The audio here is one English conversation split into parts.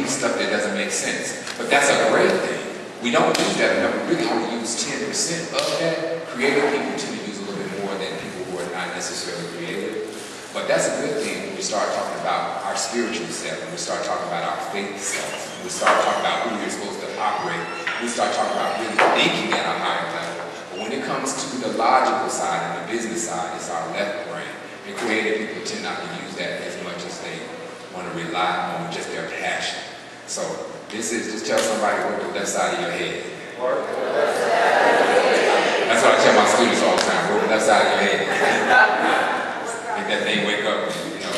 leave stuff that doesn't make sense. But that's a great thing. We don't use that enough. We really only use 10% of that. Creative people tend to use a little bit more than people who are not necessarily creative. But that's a good thing when we start talking about our spiritual self, when we start talking about our faith self, when we start talking about who we're supposed to operate, we start talking about really thinking at a higher level. But when it comes to the logical side and the business side, it's our left brain. And creative people tend not to use that as much as they want to rely on just their passion. So this is, just tell somebody, work the left side of your head. That's what I tell my students all the time, work the left side of your head. Make that thing wake up, you know.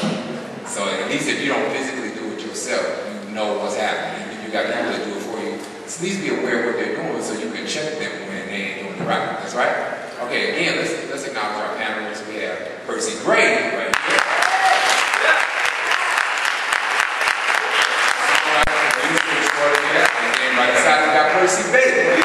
So at least if you don't physically do it yourself, you know what's happening. If you got people that do it for you, at least be aware of what they're doing so you can check them when they ain't doing it right. That's right? Okay, again, let's acknowledge our panelists. We have Percy Gray right here. And then right beside we got Percy Bady.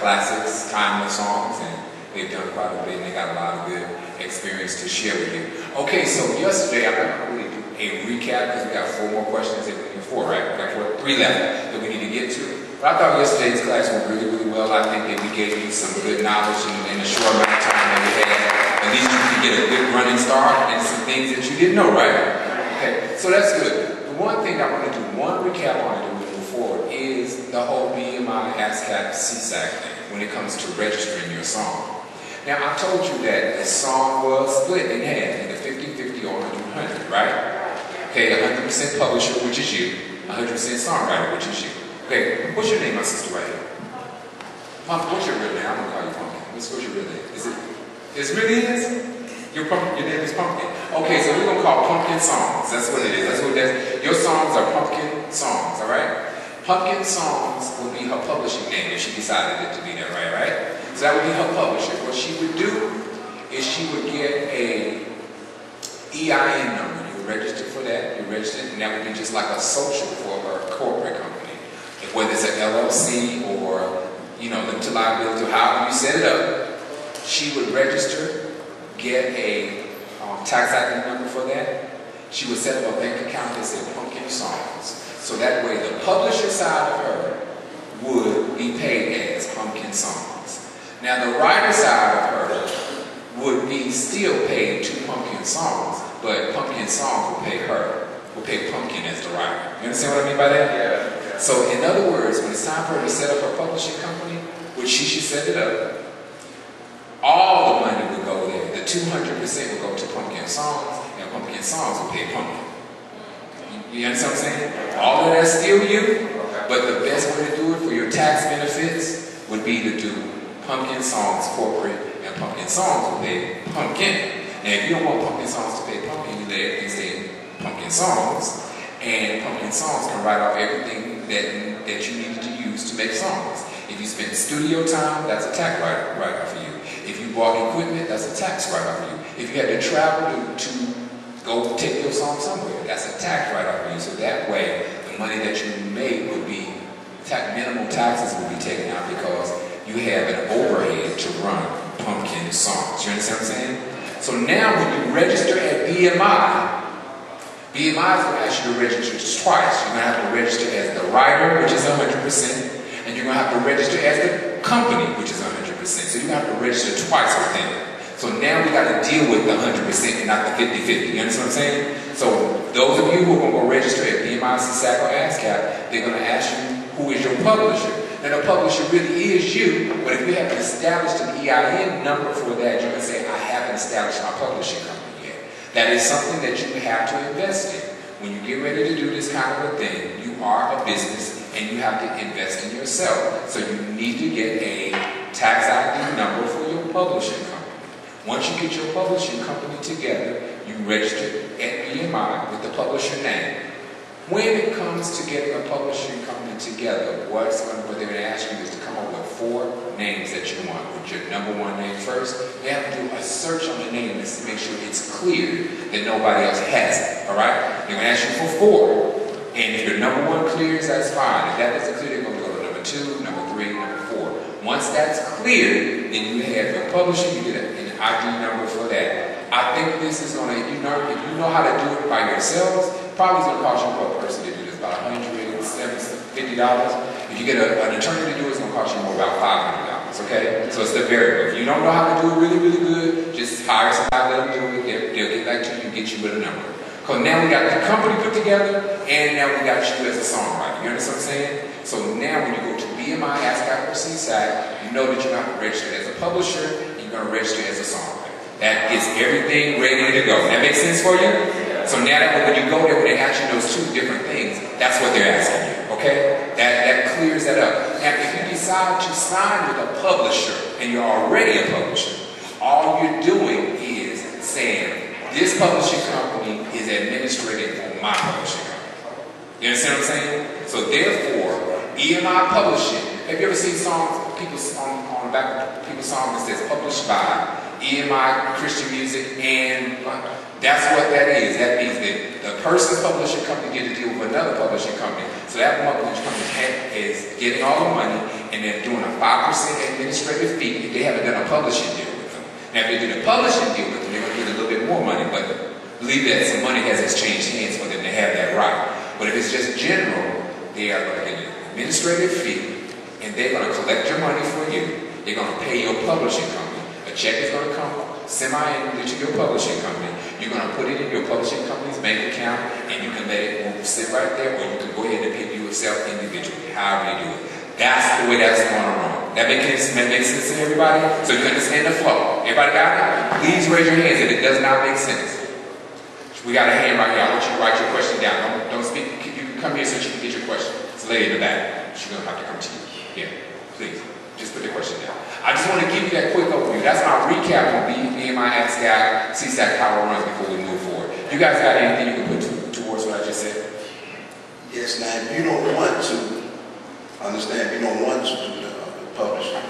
Classics, timeless songs, and they've done quite a bit, and they got a lot of good experience to share with you. Okay, so yesterday, I'm not going to really do a recap because we got 4 more questions than we need 4, right? We got 3 left that we need to get to. But I thought yesterday's class went really, really well. I think that we gave you some good knowledge in a short amount of time that we had. At least you can get a good running start and some things that you didn't know, right? Okay, so that's good. The one thing I want to do, one recap on it, forward is the whole BMI, ASCAP, CSAC thing when it comes to registering your song. Now, I told you that the song was split in half, either 50-50 or 100-100, right? Okay, 100% publisher, which is you, 100% songwriter, which is you. Okay, what's your name, my sister, right here? What's your real name? I'm gonna call you Pumpkin. What's your real name? Is it really is? Your name is Pumpkin. Okay, so we're gonna call Pumpkin Songs. That's what it is. That's what that is. Your songs are Pumpkin Songs, all right? Pumpkin Songs will be her publishing name if she decided it to be that, right? So that would be her publisher. What she would do is she would get a EIN number. You would register for that. You register, and that would be just like a social for her corporate company. Whether it's an LLC or, you know, limited liability, or however you set it up, she would register, get a tax ID number for that. She would set up a bank account that said Pumpkin Songs. So that way the publisher side of her would be paid as Pumpkin Songs. Now the writer side of her would be still paid to Pumpkin Songs, but Pumpkin Songs would pay her, would pay Pumpkin as the writer. You understand what I mean by that? Yeah. So in other words, when it's time for her to set up her publishing company, which she should set it up, all the money would go there. The 200% would go to Pumpkin Songs, and Pumpkin Songs would pay Pumpkin. You understand what I'm saying? All of that's still you, but the best way to do it for your tax benefits would be to do Pumpkin Songs corporate, and Pumpkin Songs will pay Pumpkin. Now, if you don't want Pumpkin Songs to pay Pumpkin, you let everything stay Pumpkin Songs, and Pumpkin Songs can write off everything that you needed to use to make songs. If you spend studio time, that's a tax write-off for you. If you bought equipment, that's a tax write-off for you. If you had to travel to go take your song somewhere, that's a tax write-off for you. So that way, the money that you make would be, minimal taxes would be taken out because you have an overhead to run Pumpkin Songs. You understand what I'm saying? So now when you register at BMI is going to ask you to register twice. You're going to have to register as the writer, which is 100%, and you're going to have to register as the company, which is 100%. So you're going to have to register twice with them. So now we got to deal with the 100% and not the 50-50. You understand what I'm saying? So those of you who are going to go register at BMI, CSAC, or ASCAP, they're going to ask you who is your publisher. Now the publisher really is you, but if you haven't established an EIN number for that, you can say, I haven't established my publishing company yet. That is something that you have to invest in. When you get ready to do this kind of a thing, you are a business and you have to invest in yourself. So you need to get a tax ID number for your publishing company. Once you get your publishing company together, you register at BMI with the publisher name. When it comes to getting a publishing company together, what they're going to ask you is to come up with 4 names that you want. With your number 1 name first, they have to do a search on the name just to make sure it's clear that nobody else has it. All right? They're going to ask you for 4. And if your number 1 clears, that's fine. If that doesn't clear, they're going to go to number 2, number 3, number 4. Once that's clear, then you have your publisher, you get an ID number for that. I think this this is gonna, if you know how to do it by yourselves, probably it's gonna cost you per person to do this, about $150. If you get an attorney to do it, it's gonna cost you more, about $500, okay? So it's the variable. If you don't know how to do it really, really good, just hire somebody, let them do it, they'll get back to you and get you with a number. Because now we got the company put together, and now we got you as a songwriter. You understand what I'm saying? So now when you go to BMI, ASCAP, or CSAC, you know that you're not registered as a publisher, and you're going to register as a songwriter. That gets everything ready to go. That makes sense for you? So now that when you go there, when they ask you those two different things, that's what they're asking you, okay? That clears that up. Now, if you decide to sign with a publisher, and you're already a publisher, all you're doing is saying, this publishing company is administrating for my publishing company. You understand what I'm saying? So therefore, EMI Publishing, have you ever seen songs, people on the back of people's songs that says published by EMI Christian Music, and that's what that is. That means that the person's publishing company gets to deal with another publishing company. So that publishing company is getting all the money, and they're doing a 5% administrative fee if they haven't done a publishing deal with them. Now, if they did a publishing deal with them, they're going to get a little bit more money, but believe that some money has exchanged hands for them to have that right. But if it's just general, they are going to get an administrative fee, and they're going to collect your money for you. They're going to pay your publishing company. A check is going to come semi-annually to your publishing company. You're going to put it in your publishing company's bank account, and you can let it sit right there, or you can go ahead and pay yourself individually, however you do it. That's the way that's going to run. That makes sense to everybody? So you understand the flow. Everybody got it? Please raise your hands if it does not make sense. We got a hand right here. I want you to write your question down. Don't speak. You can come here so she can get your question. It's a lady in the back. She's going to have to come to you. Yeah, please. Just put the question down. I just want to give you that quick overview. That's my recap on BMI, ASCAP, CSAC, how it runs before we move forward. You guys got anything you can put towards what I just said? Yes, now if you don't want to, understand, if you don't want to do the publishing,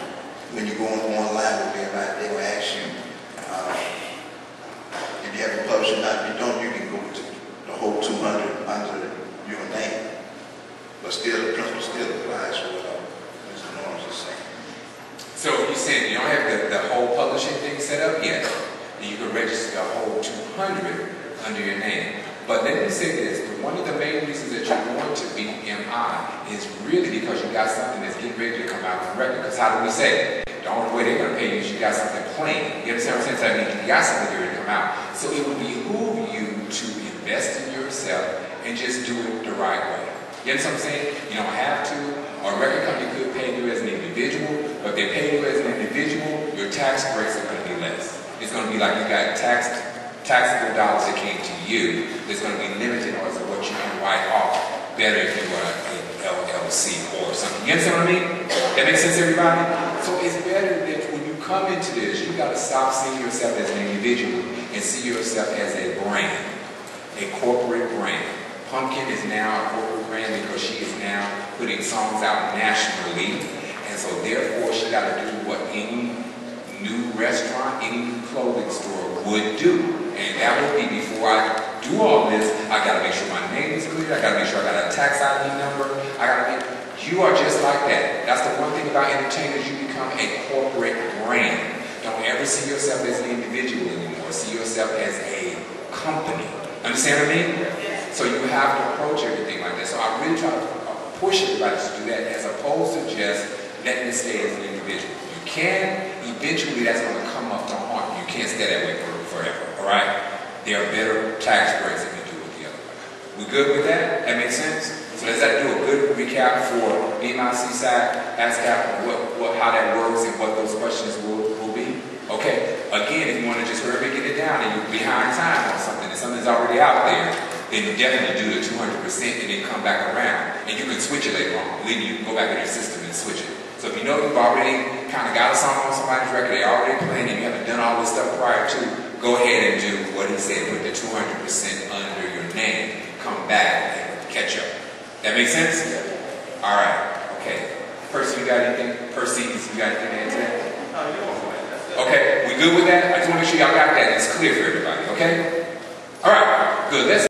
when you go online with BMI, they will ask you if you have a publisher. Now, if you don't, you can go to the whole 200 under your name. But still, the principle still applies to what Mr. Norris is saying. So you said you don't have the whole publishing thing set up yet, and you can register the whole 200 under your name. But let me say this, one of the main reasons that you're going to BMI is really because you got something that's getting ready to come out on record. Because how do we say? The only way they're going to pay you is you got something playing. You understand what I'm saying? So that means you got something ready to come out. So it would behoove you to invest in yourself and just do it the right way. You understand what I'm saying? You don't have to. Or a record company could pay you as an individual, but if they pay you as an individual, your tax breaks are going to be less. It's going to be like you got taxable dollars that came to you. There's going to be limited as to what you can write off. Better if you were an LLC or something. You understand what I mean? That makes sense, everybody? So it's better that when you come into this, you got to stop seeing yourself as an individual and see yourself as a brand, a corporate brand. Pumpkin is now a corporate brand because she is now putting songs out nationally, and so therefore she got to do what any new restaurant, any new clothing store would do, and that would be before I do all this, I got to make sure my name is clear, I got to make sure I got a tax ID number, you are just like that. That's the one thing about entertainers, you become a corporate brand. Don't ever see yourself as an individual anymore, see yourself as a company. Understand what I mean? So you have to approach everything like that. So I really try to push everybody to do that as opposed to just letting it stay as an individual. You can, eventually that's going to come up to haunt you. You can't stay that way forever, all right? There are better tax breaks if you do it the other way. We good with that? That makes sense? So let's do a good recap for BMI, CSAC, ASCAP, how that works and what those questions will be. Okay, again, if you want to just hurry and get it down and you're behind time on something and something's already out there, then you definitely do the 200% and then come back around. And you can switch it later on. Believe me, you can go back in your system and switch it. So if you know you've already kind of got a song on somebody's record, they're already playing and you haven't done all this stuff prior to, go ahead and do what he said, put the 200% under your name, come back and catch up. That makes sense? All right, okay. Percy, you got anything? Percy, you got anything to add to that? Okay, we good with that? I just want to make sure y'all got that. It's clear for everybody, okay? All right, good. Let's